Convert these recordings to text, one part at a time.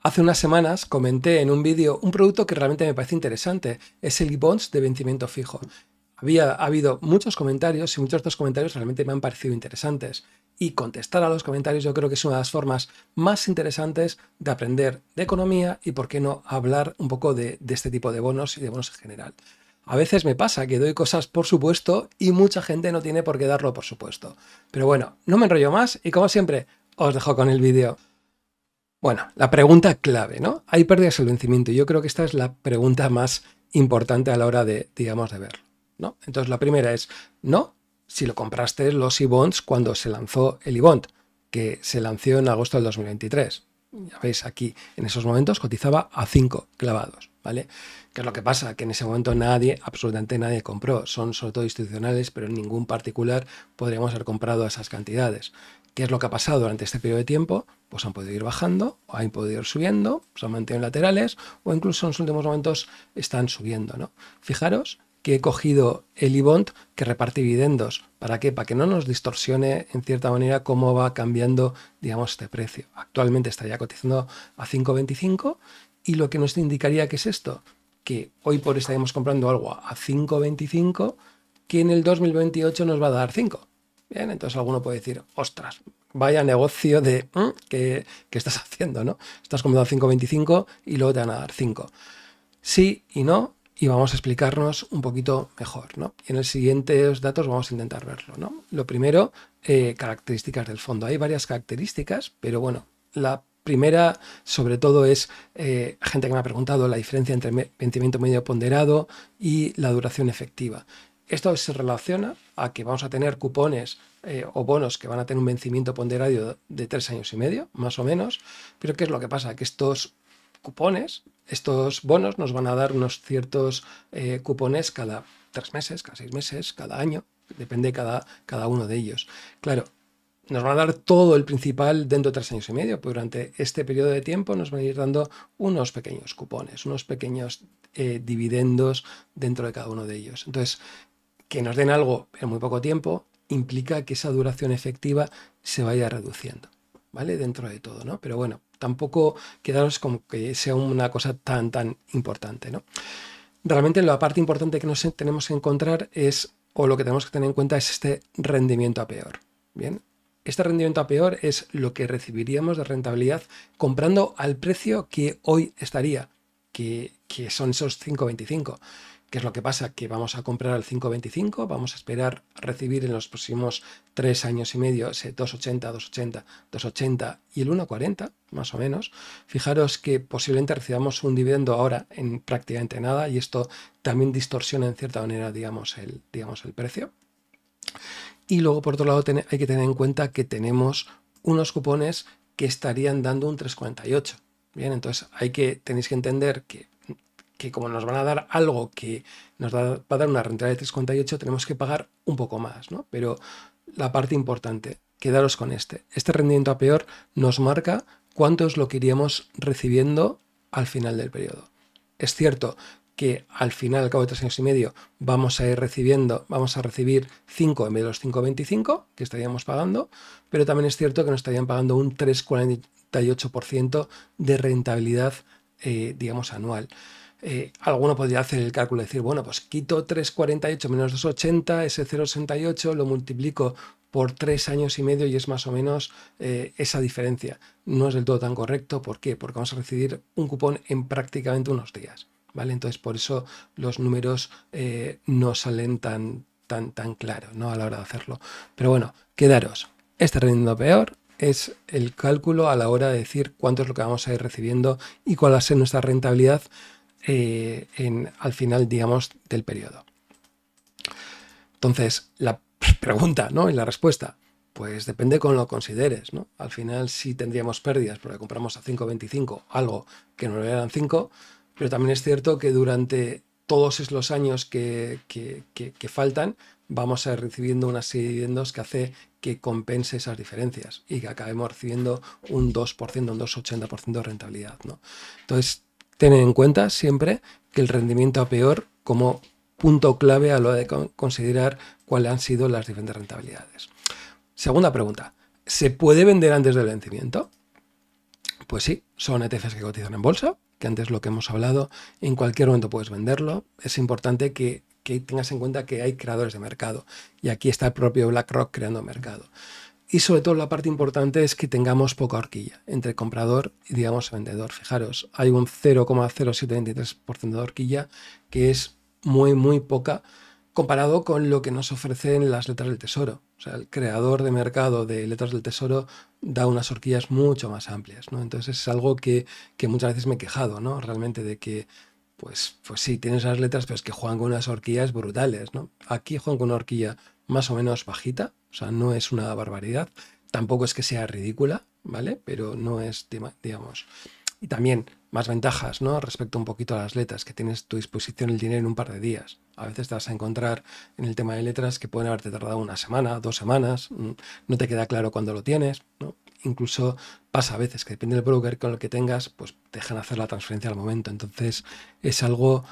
Hace unas semanas comenté en un vídeo un producto que realmente me parece interesante, es el e-bonds de vencimiento fijo. Ha habido muchos comentarios y muchos de estos comentarios realmente me han parecido interesantes. Y contestar a los comentarios yo creo que es una de las formas más interesantes de aprender de economía y, por qué no, hablar un poco de este tipo de bonos y de bonos en general. A veces me pasa que doy cosas por supuesto y mucha gente no tiene por qué darlo por supuesto. Pero bueno, no me enrollo más y, como siempre, os dejo con el vídeo. Bueno, la pregunta clave, ¿no? ¿Hay pérdidas al vencimiento? Yo creo que esta es la pregunta más importante a la hora de, digamos, de verlo, ¿no? Entonces, la primera es, no, si lo compraste los e-bonds cuando se lanzó el e-bond, que se lanzó en agosto del 2023. Ya veis, aquí, en esos momentos, cotizaba a 5 clavados, ¿vale? ¿Qué es lo que pasa? Que en ese momento nadie, absolutamente nadie compró. Son sobre todo institucionales, pero en ningún particular podríamos haber comprado esas cantidades. ¿Qué es lo que ha pasado durante este periodo de tiempo? Pues han podido ir bajando, o han podido ir subiendo, se han mantenido laterales, o incluso en los últimos momentos están subiendo, ¿no? Fijaros que he cogido el e-bond que reparte dividendos. ¿Para qué? Para que no nos distorsione en cierta manera cómo va cambiando, digamos, este precio. Actualmente estaría cotizando a 5,25 y lo que nos indicaría que es esto, que hoy por hoy estaríamos comprando algo a 5,25 que en el 2028 nos va a dar 5. Bien, entonces alguno puede decir, ostras, vaya negocio de que estás haciendo, ¿no? Estás comprando a 5,25 y luego te van a dar 5. Sí y no, y vamos a explicarnos un poquito mejor, ¿no? Y en el siguiente datos vamos a intentar verlo, ¿no? Lo primero, características del fondo. Hay varias características, pero bueno, la primera sobre todo es gente que me ha preguntado la diferencia entre vencimiento medio ponderado y la duración efectiva. Esto se relaciona a que vamos a tener cupones o bonos que van a tener un vencimiento ponderado de 3 años y medio, más o menos. Pero ¿qué es lo que pasa? Que estos cupones, estos bonos nos van a dar unos ciertos cupones cada 3 meses, cada 6 meses, cada año, depende de cada uno de ellos. Claro, nos van a dar todo el principal dentro de 3 años y medio, pero durante este periodo de tiempo nos van a ir dando unos pequeños cupones, unos pequeños dividendos dentro de cada uno de ellos. Entonces, que nos den algo en muy poco tiempo implica que esa duración efectiva se vaya reduciendo, ¿vale? Dentro de todo, ¿no? Pero bueno, tampoco quedaros como que sea una cosa tan importante, ¿no? Realmente la parte importante que nos tenemos que encontrar es, o lo que tenemos que tener en cuenta es este rendimiento a peor, ¿bien? Este rendimiento a peor es lo que recibiríamos de rentabilidad comprando al precio que hoy estaría, que son esos 5,25. ¿Qué es lo que pasa? Que vamos a comprar al 5,25, vamos a esperar a recibir en los próximos 3 años y medio ese 2,80, 2,80, 2,80 y el 1,40, más o menos. Fijaros que posiblemente recibamos un dividendo ahora en prácticamente nada y esto también distorsiona en cierta manera, digamos, el precio. Y luego, por otro lado, hay que tener en cuenta que tenemos unos cupones que estarían dando un 3,48. Bien, entonces tenéis que entender que como nos van a dar algo que nos va a dar una rentabilidad de 3,48, tenemos que pagar un poco más, ¿no? Pero la parte importante, quedaros con este rendimiento a peor nos marca cuánto es lo que iríamos recibiendo al final del periodo. Es cierto que al final, al cabo de 3 años y medio, vamos a recibir 5 en vez de los 5,25 que estaríamos pagando, pero también es cierto que nos estarían pagando un 3,48% de rentabilidad, digamos, anual. Alguno podría hacer el cálculo y decir, bueno, pues quito 3,48 menos 2,80, ese 0,68 lo multiplico por 3 años y medio y es más o menos esa diferencia. No es del todo tan correcto. ¿Por qué? Porque vamos a recibir un cupón en prácticamente unos días, ¿vale? Entonces, por eso los números no salen tan claros, ¿no? A la hora de hacerlo. Pero bueno, quedaros. Este rendimiento peor es el cálculo a la hora de decir cuánto es lo que vamos a ir recibiendo y cuál va a ser nuestra rentabilidad al final, digamos, del periodo. Entonces, la pregunta, ¿no? Y la respuesta, pues depende cómo lo consideres, ¿no? Al final sí tendríamos pérdidas porque compramos a 5,25 algo que no eran 5, pero también es cierto que durante todos los años que faltan vamos a ir recibiendo una serie de dividendos que hace que compense esas diferencias y que acabemos recibiendo un 2%, un 2,80% de rentabilidad, ¿no? Entonces, tener en cuenta siempre que el rendimiento a peor como punto clave a lo de considerar cuáles han sido las diferentes rentabilidades. Segunda pregunta, ¿se puede vender antes del vencimiento? Pues sí, son ETFs que cotizan en bolsa, que antes lo que hemos hablado, en cualquier momento puedes venderlo. Es importante que tengas en cuenta que hay creadores de mercado y aquí está el propio BlackRock creando mercado. Y sobre todo la parte importante es que tengamos poca horquilla entre comprador y, digamos, vendedor. Fijaros, hay un 0,0723% de horquilla, que es muy, muy poca comparado con lo que nos ofrecen las letras del tesoro. O sea, el creador de mercado de letras del tesoro da unas horquillas mucho más amplias, ¿no? Entonces es algo que muchas veces me he quejado, ¿no? Realmente de que, pues sí, tienes las letras, pero es que juegan con unas horquillas brutales, ¿no? Aquí juegan con una horquilla más o menos bajita, o sea, no es una barbaridad. Tampoco es que sea ridícula, ¿vale? Pero no es, digamos. Y también más ventajas, ¿no? Respecto un poquito a las letras, que tienes a tu disposición el dinero en un par de días. A veces te vas a encontrar en el tema de letras que pueden haberte tardado una semana, 2 semanas, no te queda claro cuándo lo tienes, ¿no? Incluso pasa a veces que depende del broker con el que tengas, pues te dejan hacer la transferencia al momento. Entonces es algo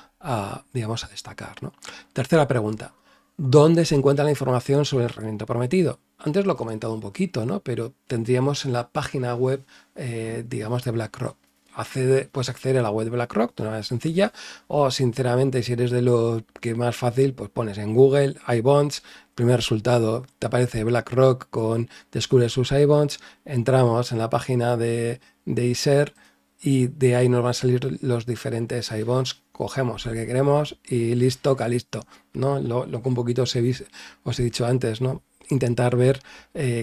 digamos, a destacar, ¿no? Tercera pregunta. ¿Dónde se encuentra la información sobre el rendimiento prometido? Antes lo he comentado un poquito, ¿no? Pero tendríamos en la página web, digamos, de BlackRock. Puedes acceder a la web de BlackRock de una manera sencilla, o sinceramente, si eres de lo que más fácil, pues pones en Google iBonds, primer resultado te aparece BlackRock con descubre sus iBonds, entramos en la página de iShares y de ahí nos van a salir los diferentes iBonds, cogemos el que queremos y listo, listo, ¿no? Lo que un poquito os he dicho antes, ¿no? Intentar ver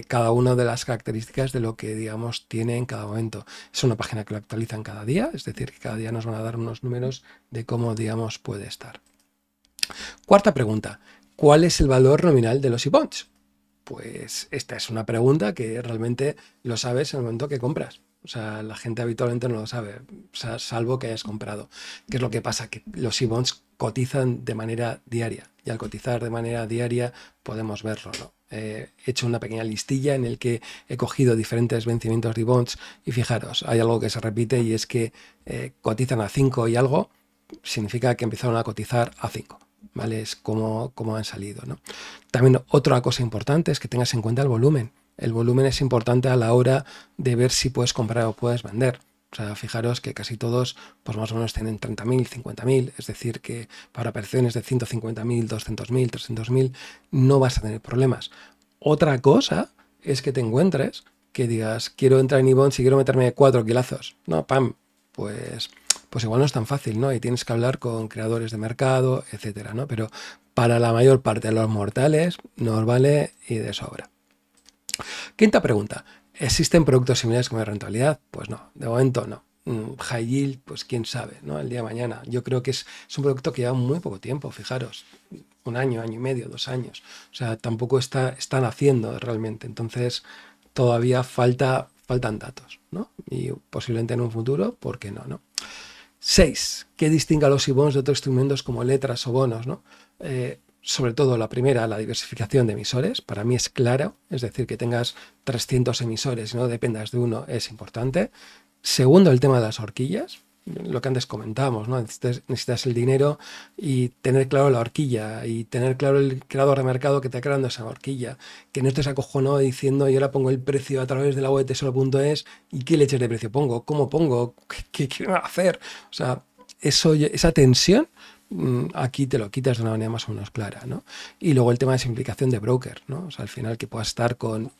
cada una de las características de lo que, digamos, tiene en cada momento. Es una página que lo actualizan cada día, es decir, que cada día nos van a dar unos números de cómo, digamos, puede estar. Cuarta pregunta. ¿Cuál es el valor nominal de los iBonds? Pues esta es una pregunta que realmente lo sabes en el momento que compras. O sea, la gente habitualmente no lo sabe, o sea, salvo que hayas comprado. ¿Qué es lo que pasa? Que los iBonds cotizan de manera diaria y al cotizar de manera diaria podemos verlo, ¿no? He hecho una pequeña listilla en el que he cogido diferentes vencimientos de bonds y fijaros, hay algo que se repite y es que cotizan a 5 y algo, significa que empezaron a cotizar a 5, ¿vale? Es como han salido, ¿no? También otra cosa importante es que tengas en cuenta el volumen. El volumen es importante a la hora de ver si puedes comprar o puedes vender. O sea, fijaros que casi todos, pues más o menos tienen 30.000, 50.000, es decir, que para operaciones de 150.000, 200.000, 300.000 no vas a tener problemas. Otra cosa es que te encuentres que digas, quiero entrar en iBonds y quiero meterme 4 kilazos. No, pam, pues igual no es tan fácil, ¿no? Y tienes que hablar con creadores de mercado, etcétera, ¿no? Pero para la mayor parte de los mortales nos vale y de sobra. Quinta pregunta. ¿Existen productos similares con rentabilidad? Pues no, de momento no. High yield, pues quién sabe, ¿no? El día de mañana. Yo creo que es un producto que lleva muy poco tiempo, fijaros. 1 año, año y medio, 2 años. O sea, tampoco están haciendo realmente. Entonces, todavía faltan datos, ¿no? Y posiblemente en un futuro, ¿por qué no, no? 6. ¿Qué distingue a los iBonds de otros instrumentos como letras o bonos, ¿no? Sobre todo la primera, la diversificación de emisores, para mí es claro, es decir, que tengas 300 emisores y no dependas de uno es importante. Segundo, el tema de las horquillas, lo que antes comentábamos, ¿no? Necesitas el dinero y tener claro la horquilla y tener claro el creador de mercado que te ha creado esa horquilla, que no estés acojonado diciendo yo ahora pongo el precio a través de la web de tesoro.es y qué leches de precio pongo, cómo pongo, qué quiero hacer. O sea, esa tensión aquí te lo quitas de una manera más o menos clara, ¿no? Y luego el tema de simplificación de broker, ¿no? O sea, al final que puedas estar con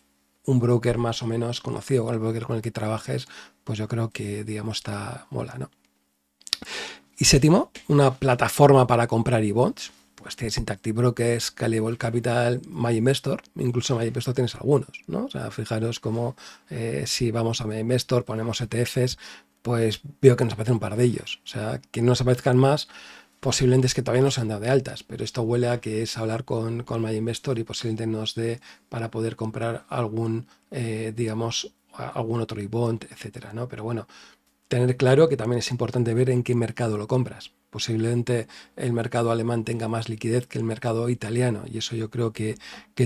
un broker más o menos conocido, con el broker con el que trabajes, pues yo creo que, digamos, está mola, ¿no? Y séptimo, una plataforma para comprar iBonds. Pues tienes Interactive Brokers, Scalable Capital, MyInvestor, incluso MyInvestor tienes algunos, ¿no? O sea, fijaros cómo si vamos a MyInvestor, ponemos ETFs, pues veo que nos aparecen un par de ellos. O sea, que no nos aparezcan más, posiblemente es que todavía no se han dado de altas, pero esto huele a que es hablar con MyInvestor y posiblemente nos dé para poder comprar algún, digamos, algún otro iBond, etcétera, ¿no? Pero bueno, tener claro que también es importante ver en qué mercado lo compras. Posiblemente el mercado alemán tenga más liquidez que el mercado italiano y eso yo creo que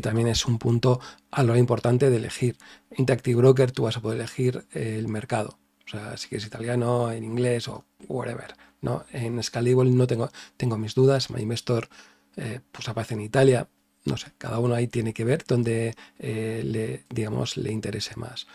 también es un punto a lo importante de elegir. Interactive Broker tú vas a poder elegir el mercado. O sea, si quieres italiano, en inglés o whatever, ¿no? En Scalable no tengo mis dudas. MyInvestor pues aparece en Italia. No sé, cada uno ahí tiene que ver donde digamos, le interese más.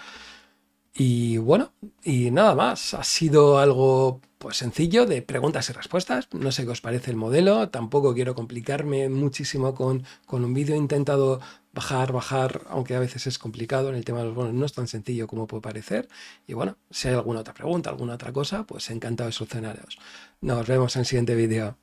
Y bueno, y nada más. Ha sido algo pues sencillo de preguntas y respuestas. No sé qué os parece el modelo. Tampoco quiero complicarme muchísimo con un vídeo. He intentado bajar, aunque a veces es complicado en el tema de los bonos. No es tan sencillo como puede parecer. Y bueno, si hay alguna otra pregunta, alguna otra cosa, pues encantado de solucionaros. Nos vemos en el siguiente vídeo.